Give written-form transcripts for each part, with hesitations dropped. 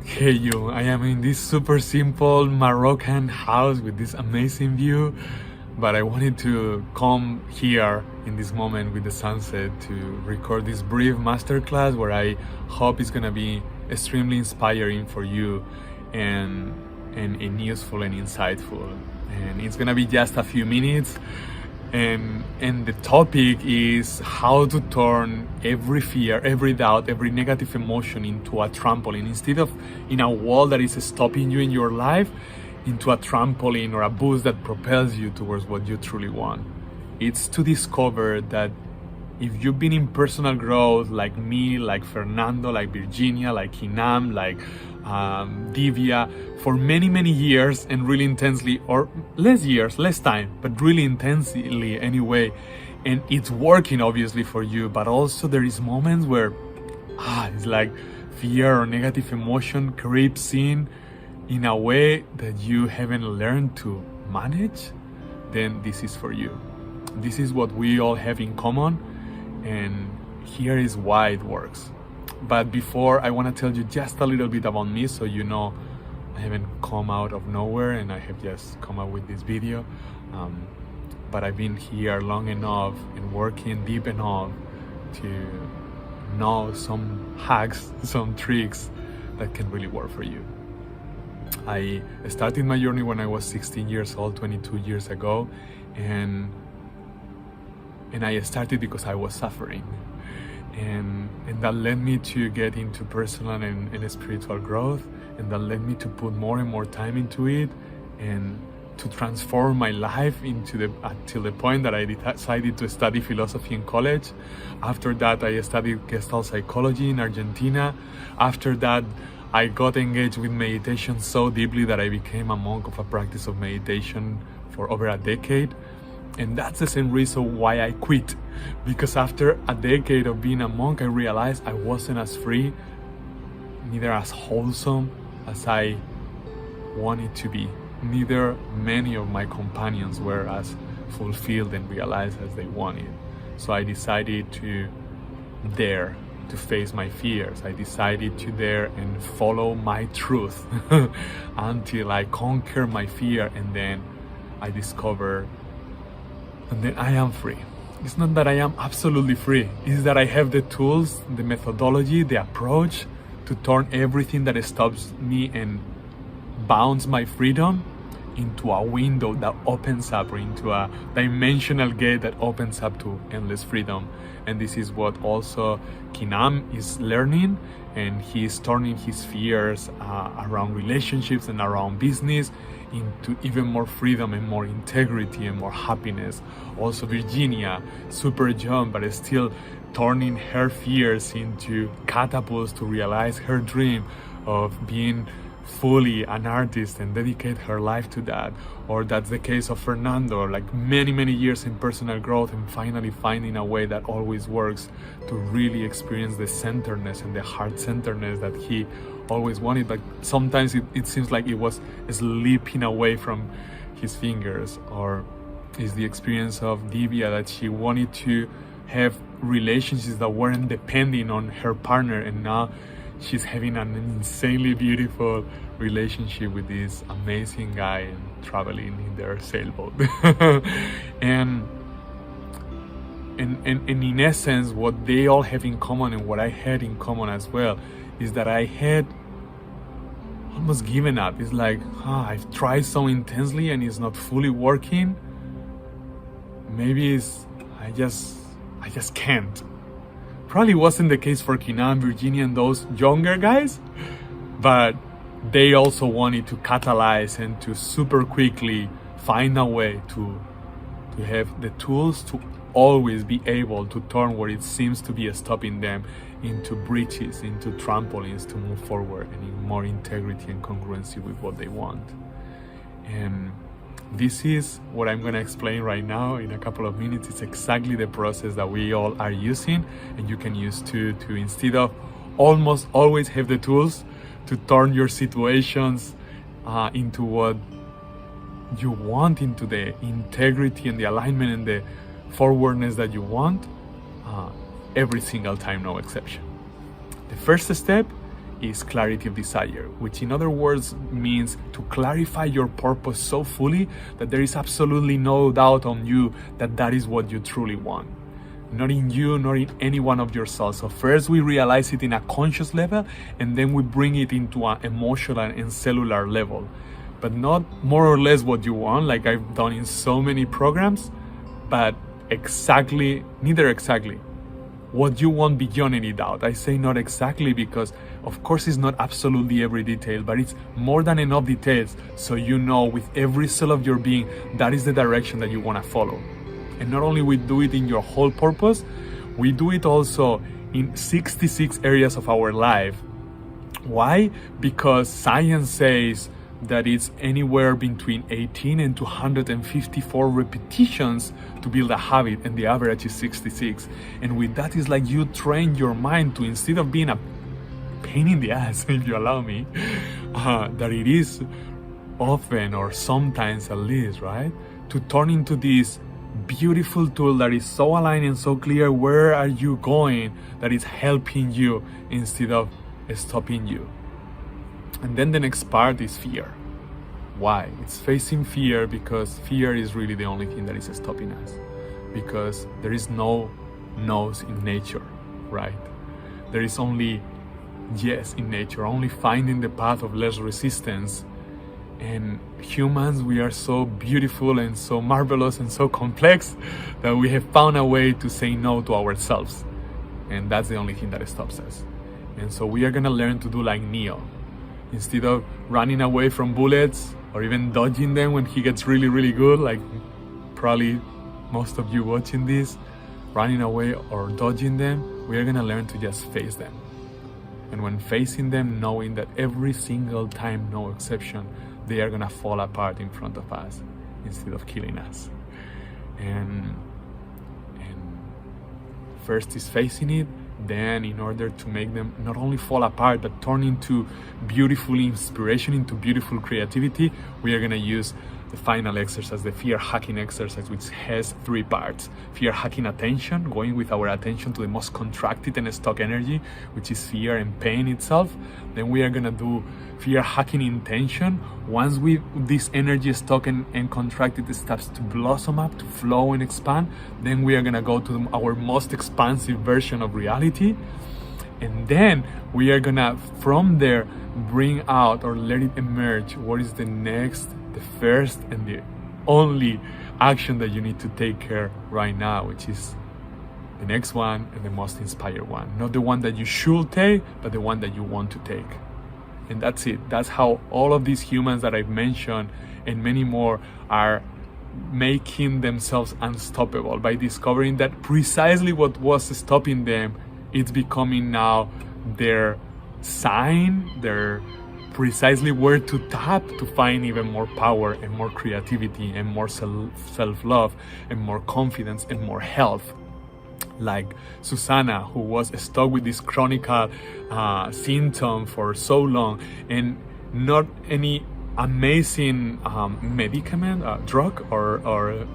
Hey you, I am in this super simple Moroccan house with this amazing view, but I wanted to come here in this moment with the sunset to record this brief masterclass where I hope it's gonna be extremely inspiring for you and useful and insightful. And it's gonna be just a few minutes. And the topic is how to turn every fear, every doubt, every negative emotion into a trampoline. Instead of in a wall that is stopping you in your life, into a trampoline or a boost that propels you towards what you truly want. It's to discover that if you've been in personal growth like me, like Fernando, like Virginia, like Hinam, like Divya, for many years and really intensely, or less years, less time, but really intensely anyway, and it's working obviously for you, but also there is moments where it's like fear or negative emotion creeps in a way that you haven't learned to manage, then this is for you. This is what we all have in common, and here is why it works. But before, I want to tell you just a little bit about me, so you know I haven't come out of nowhere and I have just come up with this video. But I've been here long enough and working deep enough to know some hacks, some tricks that can really work for you. I started my journey when I was 16 years old, 22 years ago, and I started because I was suffering. And that led me to get into personal and spiritual growth, and that led me to put more and more time into it and to transform my life until the point that I decided to study philosophy in college. After that, I studied Gestalt psychology in Argentina. After that, I got engaged with meditation so deeply that I became a monk of a practice of meditation for over a decade. And that's the same reason why I quit, because after a decade of being a monk, I realized I wasn't as free, neither as wholesome as I wanted to be. Neither many of my companions were as fulfilled and realized as they wanted. So I decided to dare to face my fears. I decided to dare and follow my truth until I conquer my fear, and then I discover and then I am free. It's not that I am absolutely free. It's that I have the tools, the methodology, the approach to turn everything that stops me and bounds my freedom into a window that opens up, or into a dimensional gate that opens up to endless freedom. And this is what also Kinam is learning, and he is turning his fears around relationships and around business into even more freedom and more integrity and more happiness. Also Virginia, super young, but is still turning her fears into catapults to realize her dream of being fully an artist and dedicate her life to that. Or that's the case of Fernando, like many years in personal growth and finally finding a way that always works to really experience the centeredness and the heart-centeredness that he always wanted, but sometimes it seems like it was slipping away from his fingers. Or is the experience of Divya, that she wanted to have relationships that weren't depending on her partner, and now she's having an insanely beautiful relationship with this amazing guy and traveling in their sailboat. and in essence, what they all have in common, and what I had in common as well, is that I had almost given up. It's like, I've tried so intensely and it's not fully working. Maybe I just can't. Probably wasn't the case for Kinan, Virginia, and those younger guys, but they also wanted to catalyze and to super quickly find a way to have the tools to always be able to turn what it seems to be stopping them into bridges, into trampolines to move forward and in more integrity and congruency with what they want. And this is what I'm going to explain right now in a couple of minutes. It's exactly the process that we all are using, and you can use to instead of almost always have the tools to turn your situations into what you want, into the integrity and the alignment and the forwardness that you want, every single time, no exception. The first step is clarity of desire, which in other words means to clarify your purpose so fully that there is absolutely no doubt on you that that is what you truly want. Not in you, not in any one of yourselves. So first we realize it in a conscious level, and then we bring it into an emotional and cellular level. But not more or less what you want, like I've done in so many programs, but neither exactly what you want beyond any doubt. I say not exactly because of course it's not absolutely every detail, but it's more than enough details so you know with every cell of your being that is the direction that you want to follow. And not only we do it in your whole purpose, we do it also in 66 areas of our life. Why? Because science says that it's anywhere between 18 and 254 repetitions to build a habit, and the average is 66. And with that, is like you train your mind to, instead of being a pain in the ass, if you allow me, that it is often or sometimes at least, right, to turn into this beautiful tool that is so aligned and so clear where are you going, that is helping you instead of stopping you. And then the next part is fear. Why? It's facing fear because fear is really the only thing that is stopping us. Because there is no no's in nature, right? There is only yes in nature, only finding the path of less resistance. And humans, we are so beautiful and so marvelous and so complex that we have found a way to say no to ourselves. And that's the only thing that stops us. And so we are gonna learn to do like Neo. Instead of running away from bullets or even dodging them when he gets really, really good, like probably most of you watching this, running away or dodging them, we are gonna learn to just face them. And when facing them, knowing that every single time, no exception, they are gonna fall apart in front of us instead of killing us. And first is facing it. Then in order to make them not only fall apart but turn into beautiful inspiration, into beautiful creativity, we are going to use the final exercise, the fear hacking exercise, which has 3 parts. Fear hacking attention, going with our attention to the most contracted and stuck energy, which is fear and pain itself. Then we are going to do fear hacking intention. Once this energy is stuck and contracted, it starts to blossom up, to flow and expand, then we are going to go to our most expansive version of reality. And then we are going to, from there, bring out or let it emerge what is the next, the first and the only action that you need to take care right now, which is the next one and the most inspired one. Not the one that you should take, but the one that you want to take. And that's it. That's how all of these humans that I've mentioned and many more are making themselves unstoppable, by discovering that precisely what was stopping them, it's becoming now their sign, their precisely where to tap to find even more power and more creativity and more self-love and more confidence and more health. Like Susanna, who was stuck with this chronic symptom for so long, and not any amazing medicament, drug or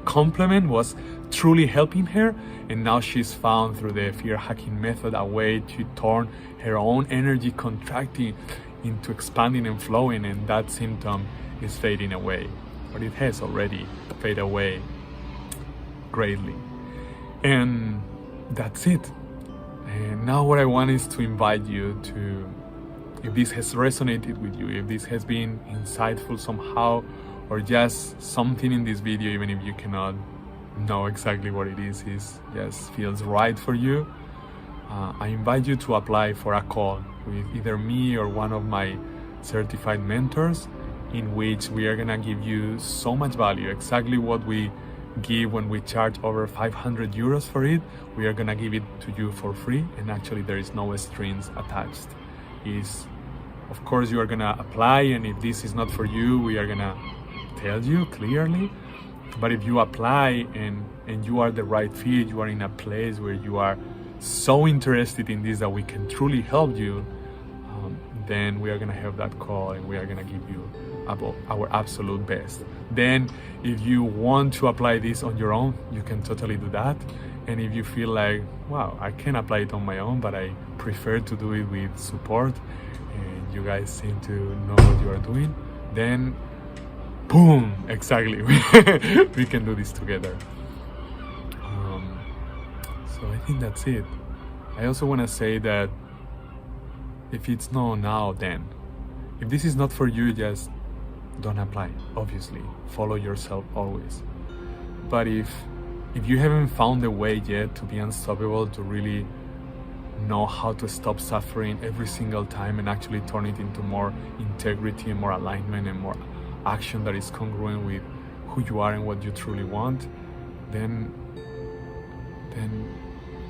complement was truly helping her. And now she's found through the fear hacking method a way to turn her own energy contracting into expanding and flowing, and that symptom is fading away, or it has already faded away greatly. And that's it. And now what I want is to invite you to, if this has resonated with you, if this has been insightful somehow, or just something in this video, even if you cannot know exactly what it is just feels right for you, I invite you to apply for a call with either me or one of my certified mentors, in which we are gonna give you so much value, exactly what we give when we charge over 500 euros for it. We are gonna give it to you for free, and actually there is no strings attached. Of course you are gonna apply, and if this is not for you, we are gonna tell you clearly. But if you apply and you are the right fit, you are in a place where you are so interested in this that we can truly help you, then we are gonna have that call and we are gonna give you our absolute best. Then if you want to apply this on your own, you can totally do that. And if you feel like, wow, I can apply it on my own, but I prefer to do it with support and you guys seem to know what you are doing, then boom, exactly, we can do this together. So I think that's it. I also want to say that if it's no now, then if this is not for you, just don't apply. Obviously, follow yourself always. But if you haven't found a way yet to be unstoppable, to really know how to stop suffering every single time and actually turn it into more integrity and more alignment and more action that is congruent with who you are and what you truly want, then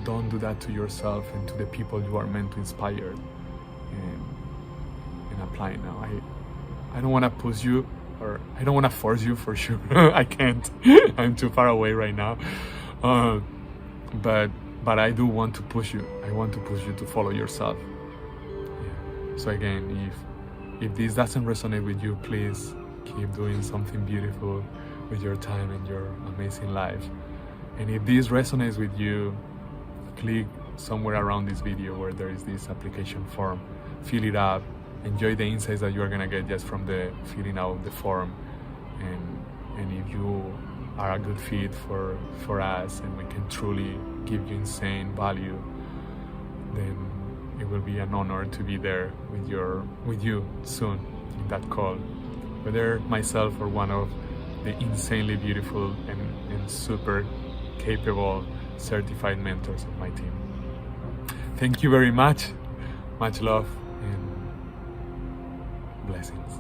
don't do that to yourself and to the people you are meant to inspire and apply now. I don't want to push you, or I don't want to force you for sure. I can't. I'm too far away right now. But I do want to push you. I want to push you to follow yourself. Yeah. So again, if this doesn't resonate with you, please keep doing something beautiful with your time and your amazing life. And if this resonates with you, click somewhere around this video where there is this application form. Fill it up. Enjoy the insights that you are gonna get just from the filling out the form. And if you are a good fit for us and we can truly give you insane value, then it will be an honor to be there with you soon in that call. Whether myself or one of the insanely beautiful and super capable certified mentors of my team. Thank you very much. Much love and blessings.